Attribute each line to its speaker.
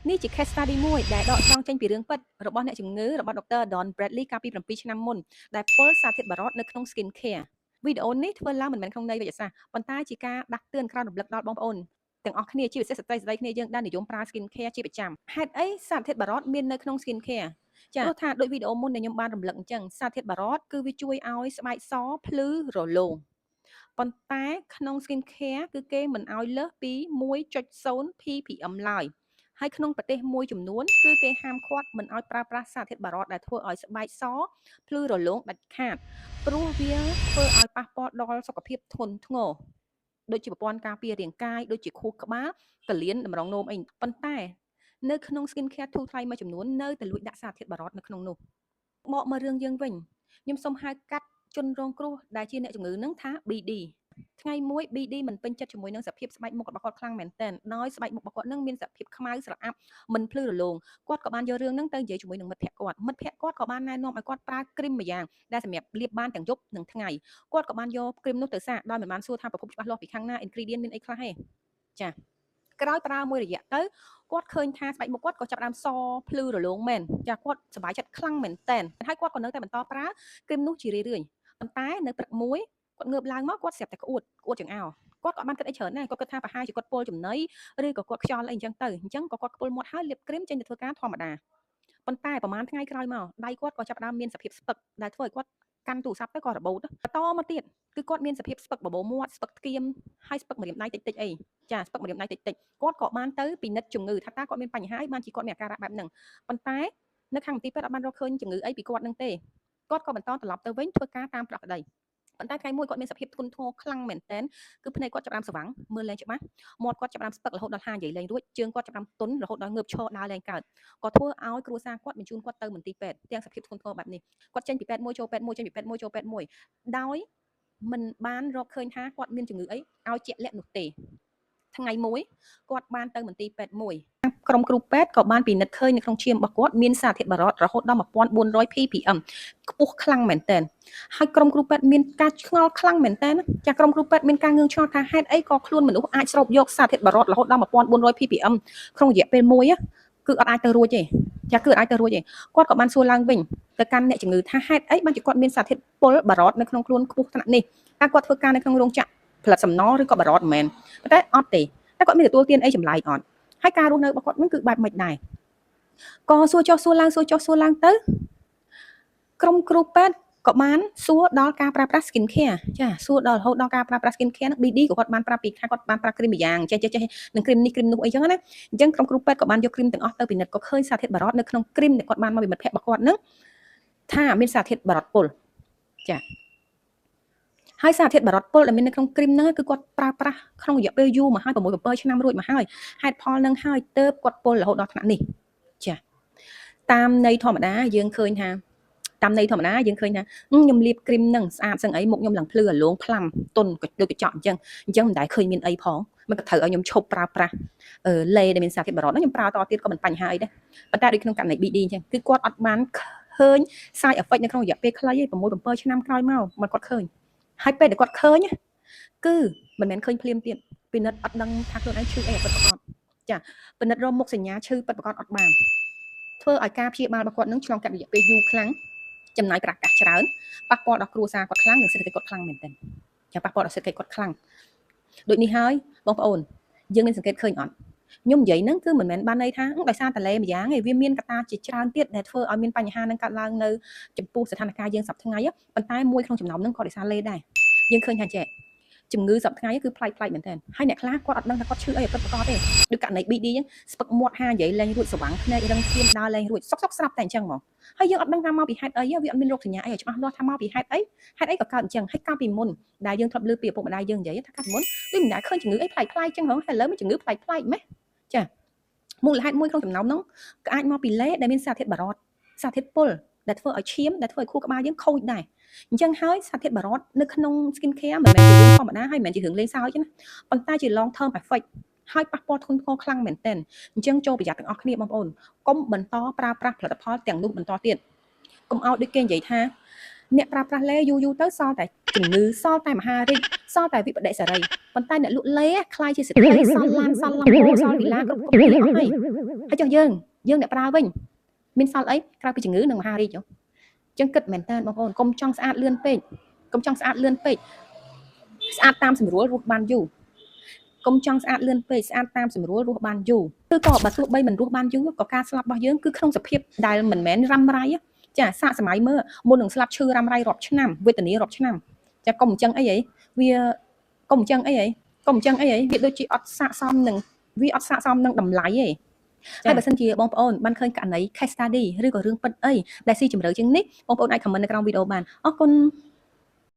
Speaker 1: នេះជា case study មួយដែលដកស្រង់ចេញពីរឿងពិតរបស់អ្នកជំងឺរបស់ Dr. Don Bradley កាលពី7ឆ្នាំមុនដែលពុលសារធាតុបារតនៅក្នុង skin care វីដេអូនេះធ្វើឡើងមិនមែនក្នុងន័យវិទ្យាសាស្ត្រប៉ុន្តែជាការដាស់តឿនក្រោយរំលឹកដល់បងប្អូនទាំងអស់គ្នាជាពិសេសស្ត្រីគ្នាយើងដែលនិយមប្រើ skin care ជាប្រចាំហេតុអីសារធាតុបារតមាននៅក្នុង skin care ចា៎ព្រោះថាដូចវីដេអូមុនដែលខ្ញុំបានរំលឹកអញ្ចឹងសារធាតុបារតគឺវាជួយឲ្យស្បែកសភ្លឺរលោងប៉ុន្តែក្នុង skin care គឺគេមិនឲ្យលើសពី 1.0 ppm ឡើយហើយក្នុងប្រទេសមួយចំនួនគឺគេហាមឃាត់មិនឲ្យប្រើប្រាស់សារធាតុបារតដែលធ្វើឲ្យស្បែកសភ្លឺរលោងដាច់ខាតព្រោះវាធ្វើឲ្យប៉ះពាល់ដល់សុខភាពធ្ងន់ធ្ងរដូចជាប្រព័ន្ធការពាររាងកាយដូចជាខួរក្បាលកលៀនតម្រងនោមអីប៉ុន្តែនៅក្នុង skin care ធូរថ្លៃមួយចំនួននៅតែលួចដាក់សារធាតុបារតនៅក្នុងនោះមកមើលរឿងយើងវិញខ្ញុំសូមហៅកាត់ជនរងគ្រោះដែលជាអ្នកជំងឺនឹងថា BD ថ្ងៃមួយ BD មិនពេញចិត្តជាមួយនឹងសភាពស្បែកមុខរបស់គាត់ខ្លាំងមែនទែនដោយស្បែកមុខរបស់គាត់នឹងមានសភាពខ្មៅស្រអាប់មិនភ្លឺរលោងគាត់ក៏បានយករឿងហ្នឹងទៅនិយាយជាមួយនឹងមិត្តភ័ក្តិគាត់ក៏បានណែនាំឲ្យគាត់ប្រើគ្រីមម្យ៉ាងដែលសម្រាប់លាបបានទាំងយប់និងថ្ងៃគាត់ក៏បានយកគ្រីមនោះទៅសាកដោយមិនបានសួរថាប្រភពច្បាស់លាស់ពីខាងណា ingredient មានអីខ្លះទេចាក្រោយប្រើមួយរយៈទៅគាត់ឃើញថាស្បែកមុខគាត់ក៏ចាប់ផ្ដើមសភ្លឺរលោងមែនចាគាត់សប្បាយចិត្តខ្លាំងមែនតែនហើយគាត់ក៏នៅតែបន្តប្រើគ្រីមនោះជារឿយៗប៉ុន្តែនៅព្រឹកមួយគាត់ងើបឡើងមកគាត់ស្រាប់តែក្អួតចង្អោរគាត់ក៏បានគិតអីច្រើនដែរគាត់គិតថាប្រហែលជាគាត់ពុលចំណីឬក៏គាត់ខ្យល់អីអញ្ចឹងទៅអញ្ចឹងក៏គាត់ខ្ពុលមាត់ហើយលាបគ្រីមចេញទៅធ្វើការធម្មតាប៉ុន្តែប្រហែលថ្ងៃក្រោយមកដៃគាត់ក៏ចាប់ផ្ដើមមានសភាពស្ពឹកដែលធ្វើឲ្យគាត់កាន់ទូរស័ព្ទទៅក៏របូតបន្តមកទៀតគឺគាត់មានសភាពស្ពឹកបបោមាត់ស្ពឹកថ្គាមហើយស្ពឹកម្រាមដៃតិចៗអីចាស្ពឹកម្រាមដៃតិចៗគាត់ក៏បានទៅពិនិត្យជំងឺថាតើគាត់មានបញ្ហាអីបានជាគាត់មានអាការៈបែបហ្នឹងប៉ុន្តែនៅខាងមន្ទីរពេទ្យអត់បានរកឃើញជំងឺអីពីគាត់នឹងទេគាត់ក៏បន្តត្រឡប់ទៅវិញធ្វើការតាមប្រក្រតីប៉ុន្តែថ្ងៃមួយគាត់មានសភាពធ្ងន់ធ្ងរខ្លាំងមែនទែនគឺភ្នែកគាត់ចាប់ផ្ដើមស្វាំងមើលលែងច្បាស់មាត់គាត់ចាប់ផ្ដើមស្ពឹករហូតដល់ហានិយាយលែងរួចជើងគាត់ចាប់ផ្ដើមទន់រហូតដល់ងើបឈរដើរលែងកើតក៏ធ្វើឲ្យគ្រួសារគាត់បញ្ជូនគាត់ទៅមន្ទីរពេទ្យទាំងសភាពធ្ងន់ធ្ងរបែបនេះគាត់ចេញពីពេទ្យមួយចូលពេទ្យមួយចេញពីពេទ្យមួយចូលពេទ្យមួយដោយមិនបានរកឃើញថាគាត់មានជំងឺអីឲ្យជាក់លាក់នោះទេថ្ងៃមួយគាត់បានទៅមន្ទីរពេទ្យមួយក្រុមគ្រូពេទ្យក៏បានពិនិត្យឃើញនៅក្នុងឈាមរបស់គាត់មានសារធាតុបារតរហូតដល់1400 ppm ខ្ពស់ខ្លាំងមែនទែនហើយក្រុមគ្រូពេទ្យមានការឆ្ងល់ខ្លាំងមែនទែនចាក្រុមគ្រូពេទ្យមានការងឿងឆ្ងល់ថាហេតុអីក៏ខ្លួនមនុស្សអាចស្រូបយកសារធាតុបារតរហូតដល់1400 ppm ក្នុងរយៈពេលមួយគឺអត់អាចទៅរួចទេចាគឺអត់អាចទៅរួចទេគាត់ក៏បានសួរឡើងវិញទៅកាន់អ្នកជំងឺថាហេតុអីបានជាគាត់មានសារធាតុពុលបារតនៅក្នុងខ្លួនខ្ពស់ថ្នាក់នេះតើគាត់ធ្វើការនៅក្នុងរោងចក្រផលិតសំណល់ឬក៏បារតមិនមែនប៉ុន្តែអត់ទេតែគាត់មានទទួលទានអីចម្លែកអត់ហើយការរស់នៅរបស់គាត់នឹងគឺបែបមិនដែរក៏សួរចុះសួរឡើងទៅក្រុមគ្រូពេទ្យក៏បានសួរដល់ការប្រើប្រាស់ skin care ចាសួរដល់រហូតដល់ការប្រើប្រាស់ skin care នឹង BD ក៏គាត់បានប្រាប់ពីថាគាត់បានប្រើគ្រីមម្យ៉ាងចេះនឹងគ្រីមនេះគ្រីមនោះអីចឹងណាអញ្ចឹងក្រុមគ្រូពេទ្យក៏បានយកគ្រីមទាំងអស់ទៅពិនិត្យក៏ឃើញសារធាតុបារតនៅក្នុងគ្រីមដែលគាត់បានមកពីមិត្តភ័ក្តិរបស់គាត់នឹងថាមានសារធាតុបារតពុលចាហើយសារធាតុបារតពុលដែលមាននៅក្នុងគ្រីមហ្នឹងគឺគាត់ប្រើប្រាស់ក្នុងរយៈពេលយូរមកហើយ6 7ឆ្នាំរួចមកហើយហេតុផលហ្នឹងហើយទើបគាត់ពុលរហូតដល់ថ្នាក់នេះចាតាមន័យធម្មតាយើងឃើញថាខ្ញុំលាបគ្រីមហ្នឹងស្អាតសឹងអីមុខខ្ញុំឡើងភ្លឺរលោងផ្លាំទន់ដូចកញ្ចក់អញ្ចឹងមិនដែលឃើញមានអីផងមិនក៏ត្រូវឲ្យខ្ញុំឈប់ប្រើប្រាស់លេដែលមានសារធាតុបារតហ្នឹងខ្ញុំប្រើតទៀតក៏មិនបញ្ហាអីដែរប៉ុន្តែដូចក្នុងករណី BD អញ្ចឹងគឺគាត់អត់បានឃើញ side effect នៅក្នុងរយៈពេលខ្លីទេ6 7ឆ្នាំក្រោយមកគាត់ឃើញហើយពេលដែលគាត់ឃើញគឺមិនមែនឃើញភ្លាមទៀតពិនិត្យអត់ដឹងថាខ្លួនឯងឈឺអីពិតប្រាកដចាពិនិត្យរកមុខសញ្ញាឈឺពិតប្រាកដអត់បានធ្វើឲ្យការព្យាបាលរបស់គាត់នឹងឆ្លងកាត់រយៈពេលយូរខ្លាំងចំណាយប្រាក់កាសច្រើនប៉ះពាល់ដល់គ្រួសារគាត់ខ្លាំងនិងសេដ្ឋកិច្ចគាត់ខ្លាំងមែនទែនចាប៉ះពាល់ដល់សេដ្ឋកិច្ចគាត់ខ្លាំងដូចនេះហើយបងប្អូនយើងមានសង្កេតឃើញអត់ខ្ញុំនិយាយហ្នឹងគឺមិនមែនបានន័យថាដោយសារតលេម្យ៉ាងឯងវាមានកត្តាជាច្រើនទៀតដែលធ្វើឲ្យមានបញ្ហានឹងកើតឡើងនៅចំពោះស្ថានភាពយើងសប្តាហ៍ថ្ងៃប៉ុន្តែមួយក្នុងចំណោមហ្នឹងក៏ដោយសារលេដែរយើងឃើញថាចេះជំងឺសប្តាហ៍ថ្ងៃគឺប្លែកមែនទែនហើយអ្នកខ្លះគាត់អត់ដឹងថាគាត់ឈឺអីពិតប្រាកដទេដូចករណី BD អញ្ចឹងស្ពឹកមាត់ហានិយាយលែងរួចស្វាំងភ្នែករឹងឈាមដើរលែងរួចសុកស្រាប់តែអញ្ចឹងហ្មងហើយយើងអត់ដឹងថាមកពីហេតុអីវាអត់មានរោគសញ្ញាអីឲ្យច្បាស់លាស់ថាមកពីហេតុអីក៏កើតអញ្ចឹងហើយកាលពីមុនដែលយើងធ្លាប់លើពីឪពុកម្ដាយយើងនិយាយថាកាលពីមុនដូចមិនដែលឃើញជំងឺអីប្លែកអញ្ចឹងហ្មងហើយឥឡូវមានជំងឺប្លែកម៉េះចាមូលហេតុមួយក្នុងចំណោមនោះក៏អាចមកពីលេដែលមានសារធាតុបារតសារធាតុពុលដែលធ្វើឲ្យឈាមដែលធ្វើឲ្យខួរក្បាលយើងខូចដែរអញ្ចឹងហើយសារធាតុបារតនៅក្នុង skin care មិនមែនជារឿងធម្មតាហើយមិនមែនជារឿងលេងសើចទេណាប៉ុន្តែជា long term effect ហើយប៉ះពាល់ធ្ងន់ធ្ងរខ្លាំងមែនទែនអញ្ចឹងចូលប្រយ័ត្នទាំងអស់គ្នាបងប្អូនកុំបន្តប្រើប្រាស់ផលិតផលទាំងនោះបន្តទៀតកុំឲ្យដូចគេនិយាយថាអ្នកប្រើប្រាស់លេយូរទៅសល់តែ ជំងឺសល់តែមហារាជសល់តែវិបដិសារីប៉ុន្តែអ្នកលក់លេខ្លាយជាសេដ្ឋីសល់ឡានសល់ឡំបូសល់វិឡាគ្រប់គ្រប់ពីអស់ហើយចុះយើងអ្នកប្រើវិញមានសល់អីក្រៅពីជំងឺនិងមហារាជអញ្ចឹងគិតមែនតើបងប្អូនកុំចង់ស្អាតលឿនពេកកុំចង់ស្អាតលឿនពេកស្អាតតាមស្រួលរស់បានយូរកុំចង់ស្អាតលឿនពេកស្អាតតាមស្រួលរស់បានយូរគឺក៏បើទោះបីមិនរស់បានយូរក៏ការស្លាប់របស់យើងគឺក្នុងសភាពដែលមិនមែនរ៉ាំរ៉ៃចាសាកសម័យមើលមុននឹងស្លាប់ឈឺរ៉ាំរ៉ៃរាប់ឆ្នាំវេទនារាប់ឆ្នាំចាកុំអញ្ចឹងអីហីវាកុំអញ្ចឹងអីហីវាដូចជាអត់ស័ក្តិសមនឹងវាអត់ស័ក្តិសមនឹងតម្លៃទេហើយបើសិនជាបងប្អូនបានឃើញករណី case study ឬក៏រឿងពិតអីដែលស៊ីជម្រៅជាងនេះបងប្អូនអាច comment នៅក្រោមវីដេអូបានអរគុណ